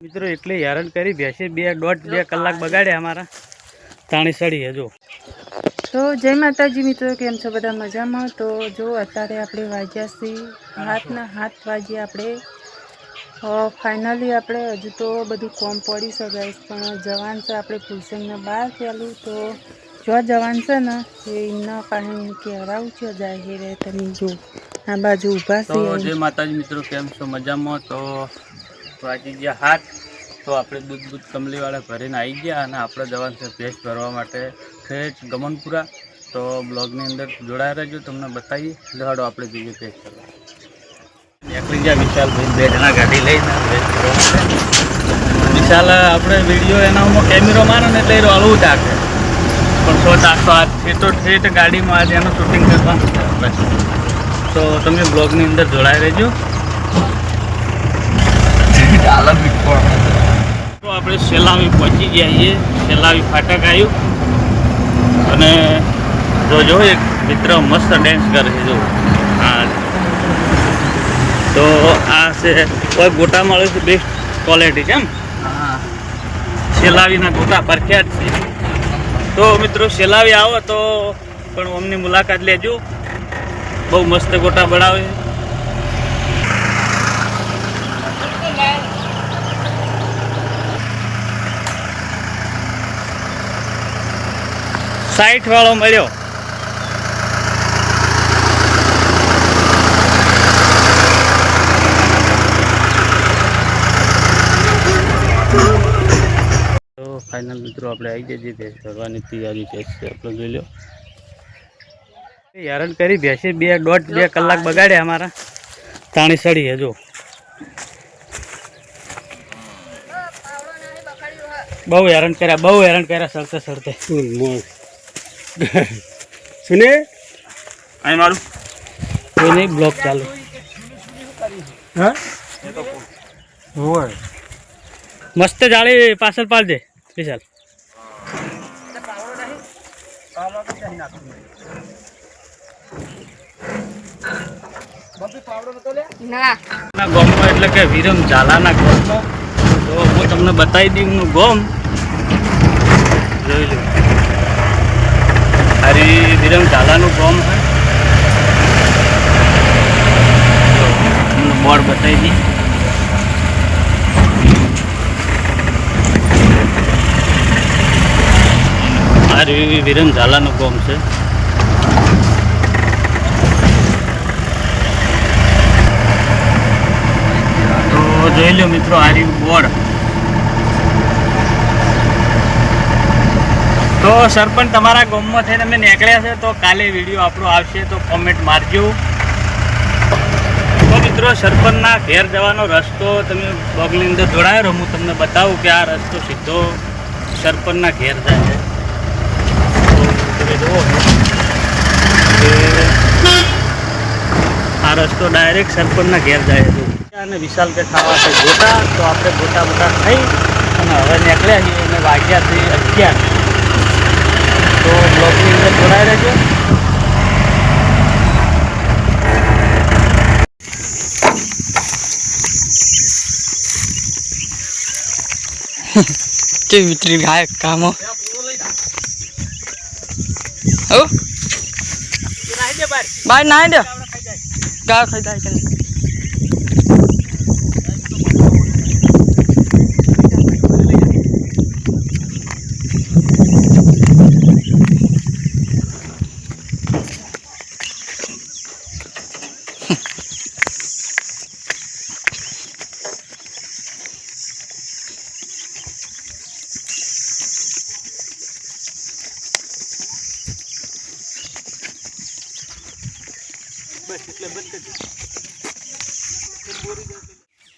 मित्रों एटले हैरान करी भैंसे 2.5 कलाक बगाड़े अमारा ताणी सड़ी है जो। तो जय माताजी मित्रों, केम छो बधा मजामां। तो जो अत्यारे आपणे वाग्यासी हाथना हाथ वागे आपणे फाइनली आपणे हजू तो बधुं कॉम पड़ी छे गाइस, पण जवान छे आपणे फूलसिंगना 12 पेलू। तो जो जवान छे ने ए इमना पाणी के हरावचो जाय हे तमे जो आ बाजू ऊभा छे। तो जय माताजी मित्रों, केम छो मजामां। तो वागी गया हाथ तो આપણે દૂધ કમલીવાળા ભરીને આવી ગયા અને આપણે જવાનું છે ભેંસ ભરવા માટે ઠેઠ ગમનપુરા। તો બ્લોગની અંદર જોડાયા રહેજો, તમને બતાવીએ। લહાડો આપણે જઈએ ભેંસ ભરવા। નીકળી ગયા વિશાલભાઈ બેઠના ગાડી લઈને ભેંસ ભરવા માટે। વિશાલ આપણે વિડીયો એનામાં કેમેરો મારે ને એટલે એ હળવું ચાકે, પણ શોટ આખો આ ઠેઠ ગાડીમાં આજે એનું શૂટિંગ કરવાનું છે આપણે। તો તમે બ્લોગની અંદર જોડાઈ રહેજો। तो આપણે સેલાવી પહોંચી ગયા છીએ। સેલાવી ફાટક આવ્યું અને જો એક મિત્ર મસ્ત ડાન્સ કરે છે જો। હા, તો આ છે કોઈ ગોટા મળે છે બેસ્ટ ક્વોલિટી છે એમ। હા, સેલાવીના ગોટા પ્રખ્યાત છે। તો મિત્રો સેલાવી આવો તો પણ અમની મુલાકાત લેજો, બહુ મસ્ત ગોટા બનાવે। साइट वालों मळ्यो। तो फाइनल मित्रों આપણે આવી જઈએ ભેંસ ભરવાની તૈયારી છે આપણે જોઈ લો। હેરાન કરી ભેંસે 2.5 કલાક બગાડે અમારા તાણી સડી है जो। बहु हैरान કર્યા સરતે सुने आई मारू कोई नहीं ब्लॉक चालू। हाँ मस्त जाली पासल पाल दे विशाल। ना गोम એટલે કે વિરમ ઝાલાના ગોમનો। તો હું તમને બતાવી દઉં ગોમ જોઈ લો। हरी विरम झालानु गॉम है, बोर्ड बताई दी। हरी विरम झालानु गॉम से। तो જોઈ લો મિત્રો हरी बोर्ड। तो सरपंच तमारा गाम में थईने अमे निकळ्या छे, तो काले विडियो आपणो आवशे तो कमेंट मारजो। तो मित्रों सरपंचना घेर जवानो रस्तो तमे ब्लॉगनी अंदर जोड़ायो रहो, हूँ तमने बतावुं कि आ रस्तो सीधो सरपंचना घेर जाय छे। तो तमे जुओ के आ रस्तो डायरेक्ट सरपंचना घेर जाय छे। અને વિશાલ કે ખાવા છે ગોટા। તો આપણે ગોટા બોટા ખાઈ અને હવે નીકળ્યા છીએ અને વાગ્યા છે 11। तो ब्लॉग के अंदर जोड़ाए रहो। के मित्री गाय काम हो बाय ना दे गाय खाई जाए के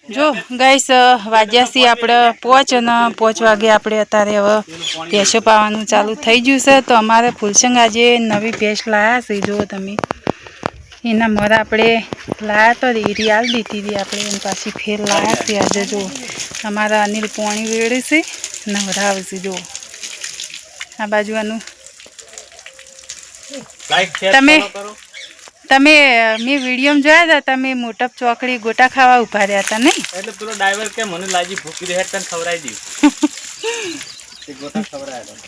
जो गाइस वाग्यासी आपणे 5 અને 5 वागे आपणे अत्यारे हवे भैंसो पावानुं चालू थई गयुं छे। तो अमारे फूलसिंग आजे नवी भैंस लाया छे, जो तमे एना मरा आपणे लाया तो डेरी आल दीधी थी आपणे एने पाછી फेर लाया छे आजे। जो अमारा अनिल पाणी वेड़े छे नवरावे छे। जो आ बाजू आनुं लाइक शेयर तमे करो। તમે મેં વિડીયોમાં જોયા હતા તમે મોટપ ચોકડી ગોટા ખાવા ઉભા રહ્યા હતા નહીં? એટલે પેલો ડ્રાઈવર કે મને લાજી ભૂખી રહે તને ખવડાવી દઉં. તે ગોટા ખવડાવ્યા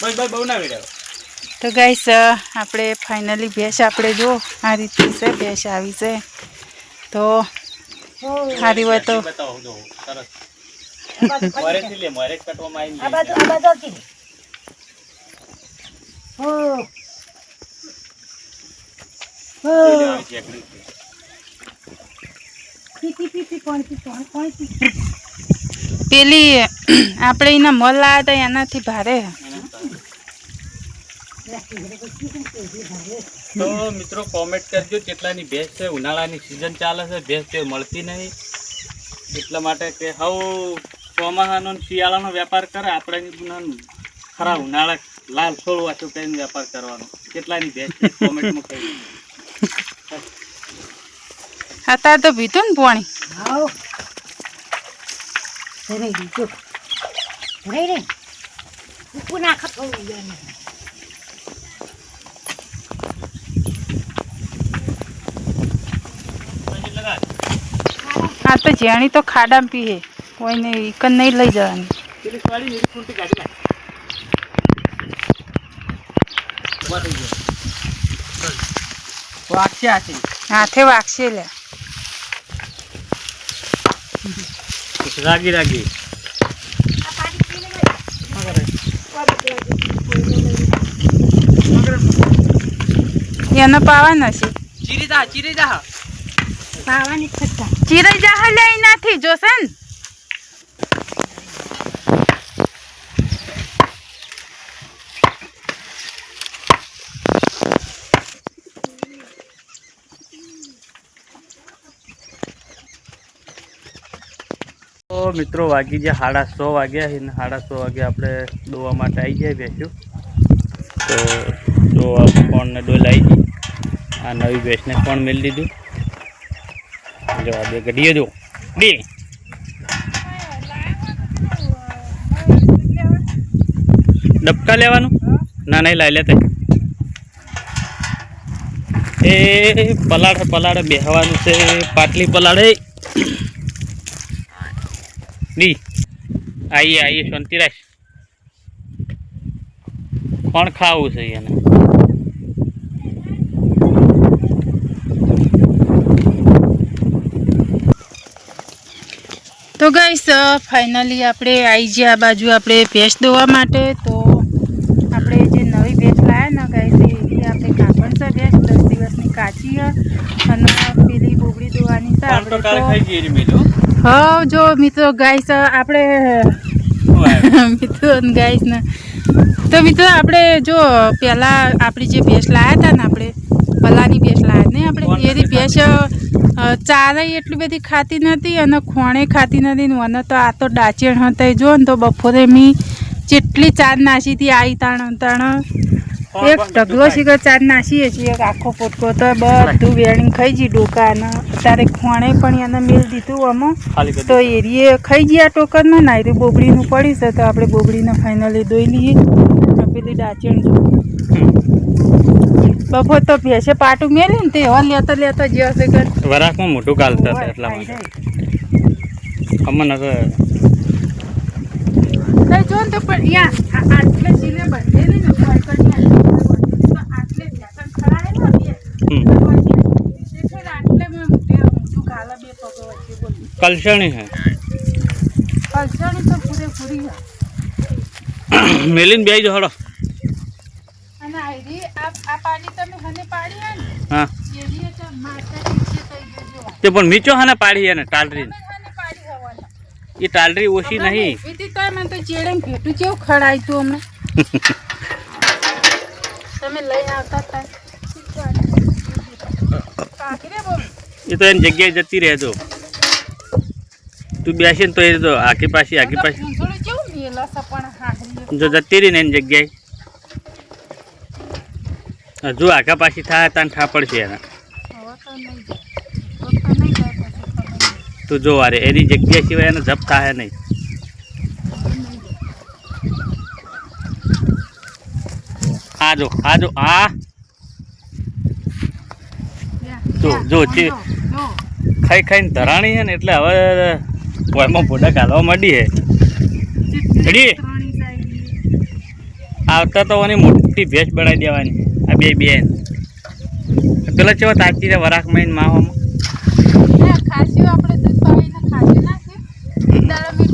બસ બસ બહુ ના વેડ્યા. તો ગાઈસ આપણે ફાઇનલી ભેંસ આપણે જો આ રીતની છે ભેંસ આવી છે તો સારી હોય તો બતાવો જો સરસ મોરેથી લે મોરે કટવામાં આવી પેલી આપણે એના મલ લાવ્યા હતા એનાથી ભારે. તો મિત્રો કોમેન્ટ કરજો કેટલાની ભેંસ છે. ઉનાળાની સિઝન ચાલે છે ભેંસ તે મળતી નહીં એટલા માટે કે હવ ચોમાસાનો ને શિયાળાનો વેપાર કરે આપણે ખરા ઉનાળા લાલ છોડ વાંચું કહીને વેપાર કરવાનો. કેટલાની ભેંસ છે કોમેન્ટમાં કહી. અત્યારે તો પીતું ને પાણી. હા તો જેણી તો ખાડામાં પીએ કોઈને ઈકન નહીં લઈ જવાની. પેલી સ્વાળી મેરી ફૂલતી કાઢી નાખ. ઉભા થઈ ગયો. વાગશે આથી. હાથે વાગશે લે. રાગી રાગી એને પાવાના છે. ચીરી જા ચીરાઈ જા લે એનાથી જોશે ને. તો મિત્રો વાગી ગયા 6:30 વાગ્યા છે ને 6:30 વાગે આપણે દોવા માટે આવી જાય બેસ્યું. તો દોવા કોણને ડોલ આવી ગઈ. આ નવી ભેંસને કોણ મેળ દીધું જો આ બે ગઢીએ જો બે ડબકા લેવાનું ના નહીં લાવી લેતા એ પલાળે બેહવાનું છે. પાટલી પલાળે दी आइए शांति राख कौन खाऊ से તો ગાઈસ ફાઇનલી આપણે આવી ગયા આ બાજુ આપણે ભેંસ દોવા માટે. તો આપણે જે નવી ભેંસ લાવ્યા ને ગાઈસ એવી આપણે કાપણ છે ભેંસ 10 દિવસની કાચી અને પેલી બોબડી દોવાની છે આપણે તો. હા જો મિત્રો ગાઈસ આપણે મિત્રો ગાઈસ ને તો મિત્રો આપણે જો પહેલાં આપણી જે ભેંસ લાવ્યા હતા ને આપણે પલાની ભેંસ લાવ્યા ને આપણે એની ભેંસ ચારે એટલી બધી ખાતી નથી અને ખોણે ખાતી નથી ને મને તો આ તો ડાચેણ હતા જો ને તો બપોરે મેં જેટલી ચાર નાસીથી આવી તાણ એક ઢગલો શીખર ચાર નાસીએ છીએ એક આખો પોટકો તો બધું વેણી ખાઈ ગઈ ડોકા અને અત્યારે ખોણે પણ એને મેળ દીધું આમાં તો એરીએ ખાઈ ગયા ટોકરમાં નાયરું બોબડીનું પડી છે તો આપણે બોબડીને ફાઇનલી દોઈ લઈએ. પેલી ડાચેણ જો બપોર તો ભેંસે પાટું મેળ્યું ને તે એવા લેતા જે હશે કર વરાકમાં મોટું ગાલતા હતા એટલા માટે અમને જો ને તો પણ આટલે જીને બંધેલી ને આટલે વ્યસન ખરાયેલા બે આટલે મેં મોટું ગાલા બે પગો વચ્ચે બોલી કલશણી હે કલસણી તો પૂરેપૂરી મેલીને બે જો હડો અને આઈરી આ પાડી તમે હને પાડી હે ને હા એરી તો માતા નીચે થઈ ગયો તે પણ મીચો હને પાડી હે ને ટાલરી હને પાડી હવાના એ ટાલરી ઓછી નહીં વીતી તો મને તો ચેડે ભેટું કેવું ખડાય તું અમને તમે લઈને આવતા હતા એ તો એની જગ્યાએ જતી રહેજો તું બેસી ને તો એ તો આખી પાછી જો જતી રહી ને એની જગ્યાએ જો આખા પાછી થાય તાને ઠા પડશે એને તું જો વારે એની જગ્યા સિવાય એને જપ થાય નહીં આ જો આ જો ખાઈ ખાઈને ધરાણી છે ને એટલે હવે પોયમાં ફોટા ગાલવા માંડી છે રેડી આવતા તો ઓની મોટી ભેંસ બનાવી દેવાની આ બે બેન પેલા ચેવા તાકી છે વરાક માં માહોમાં ખાસ્યું આપણે દૂધ પાવીને ખાસ્યું નાખ્યું